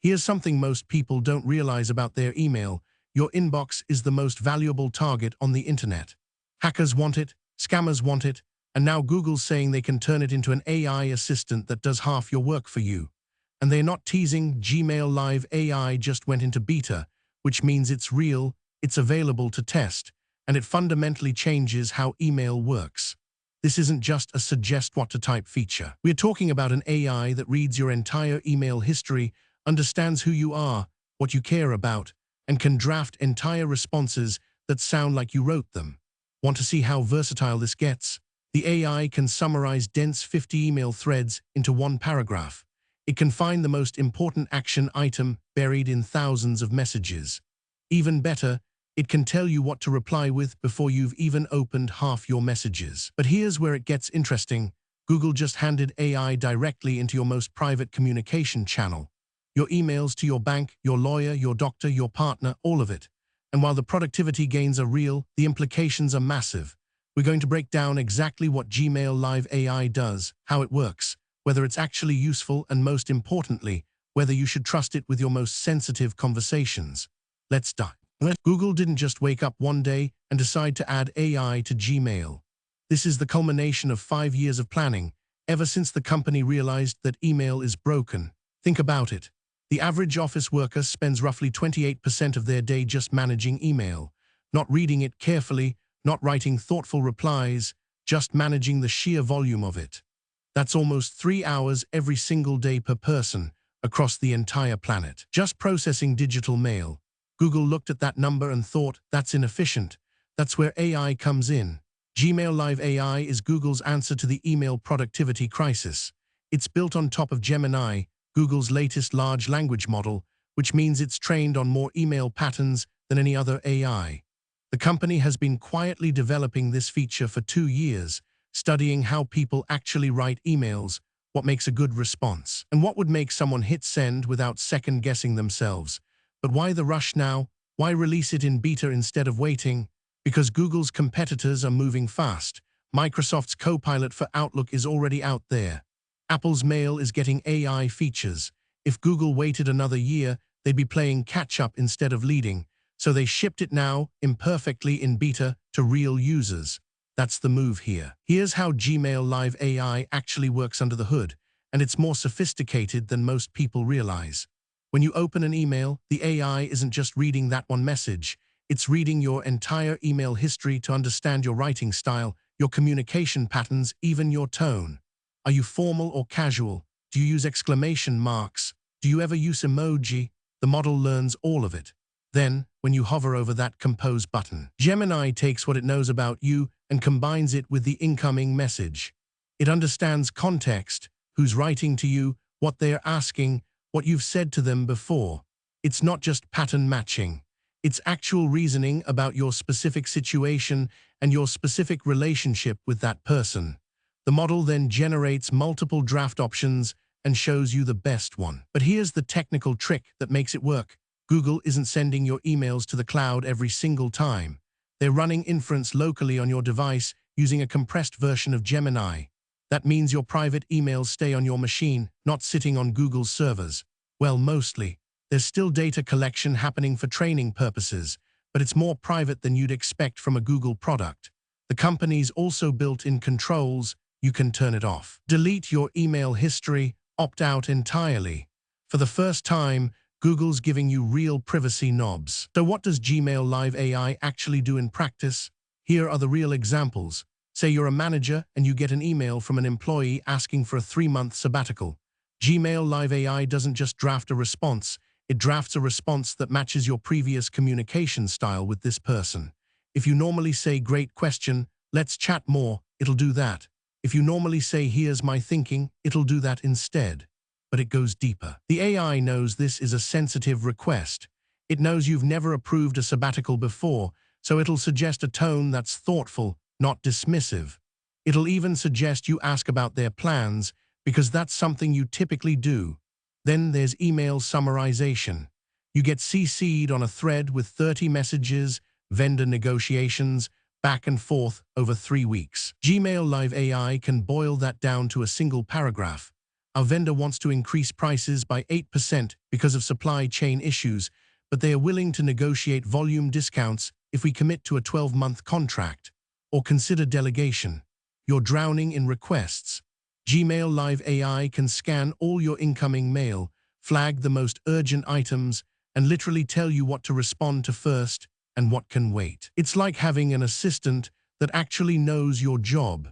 Here's something most people don't realize about their email. Your inbox is the most valuable target on the internet. Hackers want it, scammers want it, and now Google's saying they can turn it into an AI assistant that does half your work for you. And they're not teasing. Gmail Live AI just went into beta, which means it's real, it's available to test, and it fundamentally changes how email works. This isn't just a suggest what to type feature. We're talking about an AI that reads your entire email history, understands who you are, what you care about, and can draft entire responses that sound like you wrote them. Want to see how versatile this gets? The AI can summarize dense 50 email threads into one paragraph. It can find the most important action item buried in thousands of messages. Even better, it can tell you what to reply with before you've even opened half your messages. But here's where it gets interesting. Google just handed AI directly into your most private communication channel. Your emails to your bank, your lawyer, your doctor, your partner, all of it. And while the productivity gains are real, the implications are massive. We're going to break down exactly what Gmail Live AI does, how it works, whether it's actually useful, and most importantly, whether you should trust it with your most sensitive conversations. Let's dive. Google didn't just wake up one day and decide to add AI to Gmail. This is the culmination of 5 years of planning, ever since the company realized that email is broken. Think about it. The average office worker spends roughly 28% of their day just managing email, not reading it carefully, not writing thoughtful replies, just managing the sheer volume of it. That's almost 3 hours every single day per person across the entire planet. Just processing digital mail. Google looked at that number and thought, that's inefficient. That's where AI comes in. Gmail Live AI is Google's answer to the email productivity crisis. It's built on top of Gemini, Google's latest large language model, which means it's trained on more email patterns than any other AI. The company has been quietly developing this feature for 2 years, studying how people actually write emails, what makes a good response, and what would make someone hit send without second-guessing themselves. But why the rush now? Why release it in beta instead of waiting? Because Google's competitors are moving fast. Microsoft's Copilot for Outlook is already out there. Apple's Mail is getting AI features. If Google waited another year, they'd be playing catch-up instead of leading. So they shipped it now, imperfectly in beta, to real users. That's the move here. Here's how Gmail Live AI actually works under the hood, and it's more sophisticated than most people realize. When you open an email, the AI isn't just reading that one message. It's reading your entire email history to understand your writing style, your communication patterns, even your tone. Are you formal or casual? Do you use exclamation marks? Do you ever use emoji? The model learns all of it. Then, when you hover over that compose button, Gemini takes what it knows about you and combines it with the incoming message. It understands context, who's writing to you, what they're asking, what you've said to them before. It's not just pattern matching. It's actual reasoning about your specific situation and your specific relationship with that person. The model then generates multiple draft options and shows you the best one. But here's the technical trick that makes it work. Google isn't sending your emails to the cloud every single time. They're running inference locally on your device using a compressed version of Gemini. That means your private emails stay on your machine, not sitting on Google's servers. Well, mostly. There's still data collection happening for training purposes, but it's more private than you'd expect from a Google product. The company's also built in controls. You can turn it off. Delete your email history, opt out entirely. For the first time, Google's giving you real privacy knobs. So what does Gmail Live AI actually do in practice? Here are the real examples. Say you're a manager and you get an email from an employee asking for a 3-month sabbatical. Gmail Live AI doesn't just draft a response, it drafts a response that matches your previous communication style with this person. If you normally say, "Great question, let's chat more," it'll do that. If you normally say, "Here's my thinking," it'll do that instead. But it goes deeper. The AI knows this is a sensitive request. It knows you've never approved a sabbatical before, so it'll suggest a tone that's thoughtful, not dismissive. It'll even suggest you ask about their plans, because that's something you typically do. Then there's email summarization. You get CC'd on a thread with 30 messages, vendor negotiations, back and forth over 3 weeks. Gmail Live AI can boil that down to a single paragraph. Our vendor wants to increase prices by 8% because of supply chain issues, but they are willing to negotiate volume discounts if we commit to a 12-month contract. Or consider delegation. You're drowning in requests. Gmail Live AI can scan all your incoming mail, flag the most urgent items, and literally tell you what to respond to first and what can wait. It's like having an assistant that actually knows your job.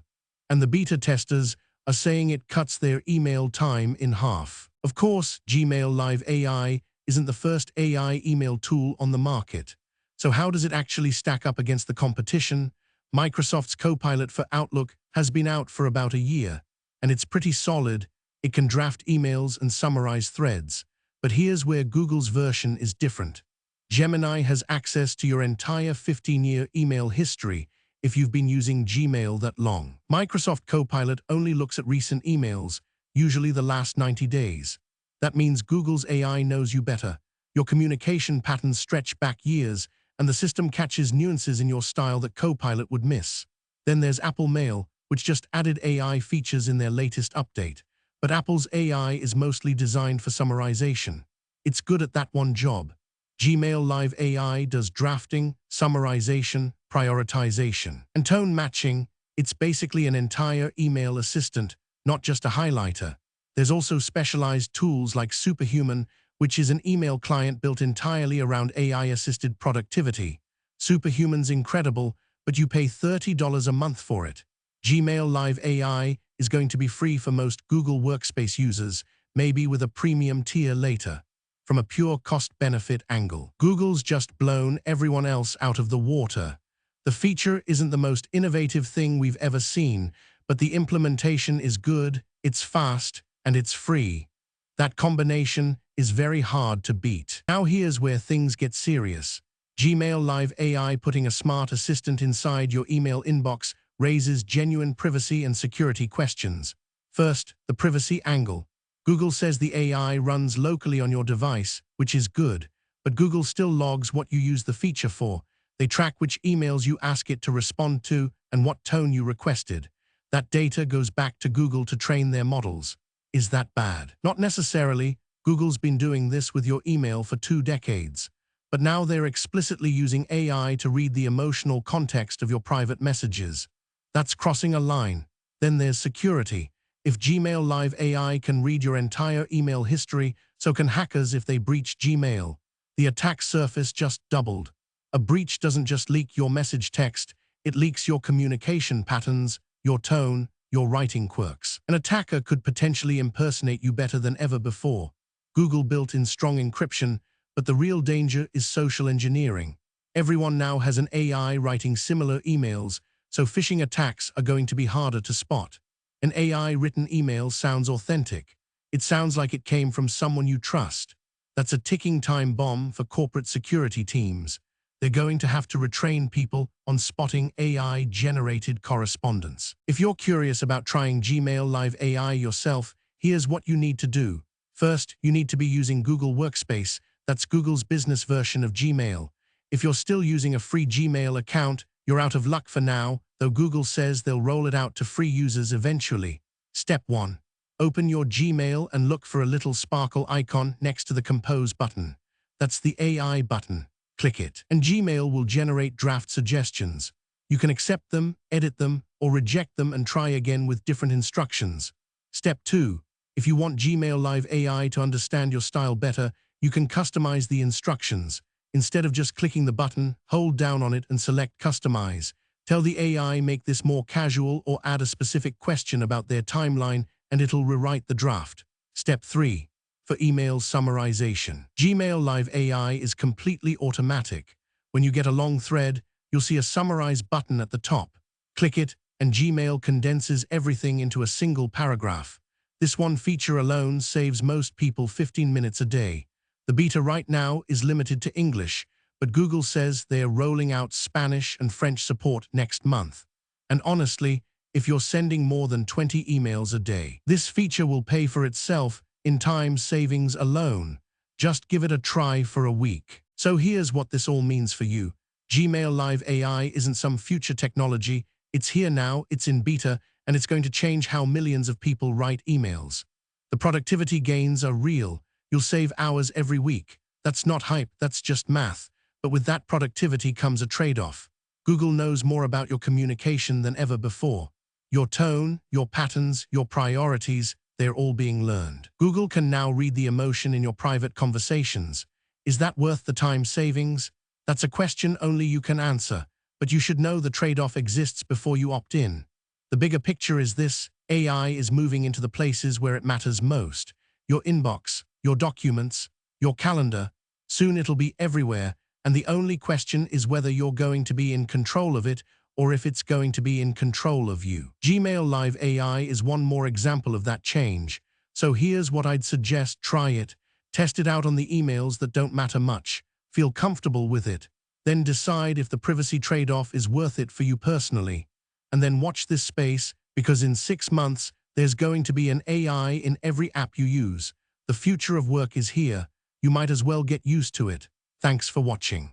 And the beta testers are saying it cuts their email time in half. Of course, Gmail Live AI isn't the first AI email tool on the market. So how does it actually stack up against the competition? Microsoft's Copilot for Outlook has been out for about a year, and it's pretty solid. It can draft emails and summarize threads. But here's where Google's version is different. Gemini has access to your entire 15-year email history if you've been using Gmail that long. Microsoft Copilot only looks at recent emails, usually the last 90 days. That means Google's AI knows you better. Your communication patterns stretch back years, and the system catches nuances in your style that Copilot would miss. Then there's Apple Mail, which just added AI features in their latest update. But Apple's AI is mostly designed for summarization. It's good at that one job. Gmail Live AI does drafting, summarization, prioritization, and tone matching. It's basically an entire email assistant, not just a highlighter. There's also specialized tools like Superhuman, which is an email client built entirely around AI-assisted productivity. Superhuman's incredible, but you pay $30 a month for it. Gmail Live AI is going to be free for most Google Workspace users, maybe with a premium tier later. From a pure cost-benefit angle, Google's just blown everyone else out of the water. The feature isn't the most innovative thing we've ever seen, but the implementation is good, it's fast, and it's free. That combination is very hard to beat. Now here's where things get serious. Gmail Live AI putting a smart assistant inside your email inbox raises genuine privacy and security questions. First, the privacy angle. Google says the AI runs locally on your device, which is good, but Google still logs what you use the feature for. They track which emails you ask it to respond to and what tone you requested. That data goes back to Google to train their models. Is that bad? Not necessarily. Google's been doing this with your email for 2 decades. But now they're explicitly using AI to read the emotional context of your private messages. That's crossing a line. Then there's security. If Gmail Live AI can read your entire email history, so can hackers if they breach Gmail. The attack surface just doubled. A breach doesn't just leak your message text, it leaks your communication patterns, your tone, your writing quirks. An attacker could potentially impersonate you better than ever before. Google built in strong encryption, but the real danger is social engineering. Everyone now has an AI writing similar emails, so phishing attacks are going to be harder to spot. An AI-written email sounds authentic. It sounds like it came from someone you trust. That's a ticking time bomb for corporate security teams. They're going to have to retrain people on spotting AI-generated correspondence. If you're curious about trying Gmail Live AI yourself, here's what you need to do. First, you need to be using Google Workspace. That's Google's business version of Gmail. If you're still using a free Gmail account, you're out of luck for now, though Google says they'll roll it out to free users eventually. Step 1. Open your Gmail and look for a little sparkle icon next to the Compose button. That's the AI button. Click it, and Gmail will generate draft suggestions. You can accept them, edit them, or reject them and try again with different instructions. Step 2. If you want Gmail Live AI to understand your style better, you can customize the instructions. Instead of just clicking the button, hold down on it and select Customize. Tell the AI make this more casual or add a specific question about their timeline and it'll rewrite the draft. Step 3. For email summarization. Gmail Live AI is completely automatic. When you get a long thread, you'll see a Summarize button at the top. Click it, and Gmail condenses everything into a single paragraph. This one feature alone saves most people 15 minutes a day. The beta right now is limited to English, but Google says they are rolling out Spanish and French support next month. And honestly, if you're sending more than 20 emails a day, this feature will pay for itself in time savings alone. Just give it a try for a week. So here's what this all means for you. Gmail Live AI isn't some future technology. It's here now, it's in beta, and it's going to change how millions of people write emails. The productivity gains are real. You'll save hours every week. That's not hype, that's just math. But with that productivity comes a trade-off. Google knows more about your communication than ever before. Your tone, your patterns, your priorities, they're all being learned. Google can now read the emotion in your private conversations. Is that worth the time savings? That's a question only you can answer, but you should know the trade-off exists before you opt in. The bigger picture is this: AI is moving into the places where it matters most. Your inbox, your documents, your calendar. Soon it'll be everywhere, and the only question is whether you're going to be in control of it or if it's going to be in control of you. Gmail Live AI is one more example of that change. So here's what I'd suggest: try it. Test it out on the emails that don't matter much. Feel comfortable with it. Then decide if the privacy trade-off is worth it for you personally. And then watch this space, because in 6 months, there's going to be an AI in every app you use. The future of work is here. You might as well get used to it. Thanks for watching.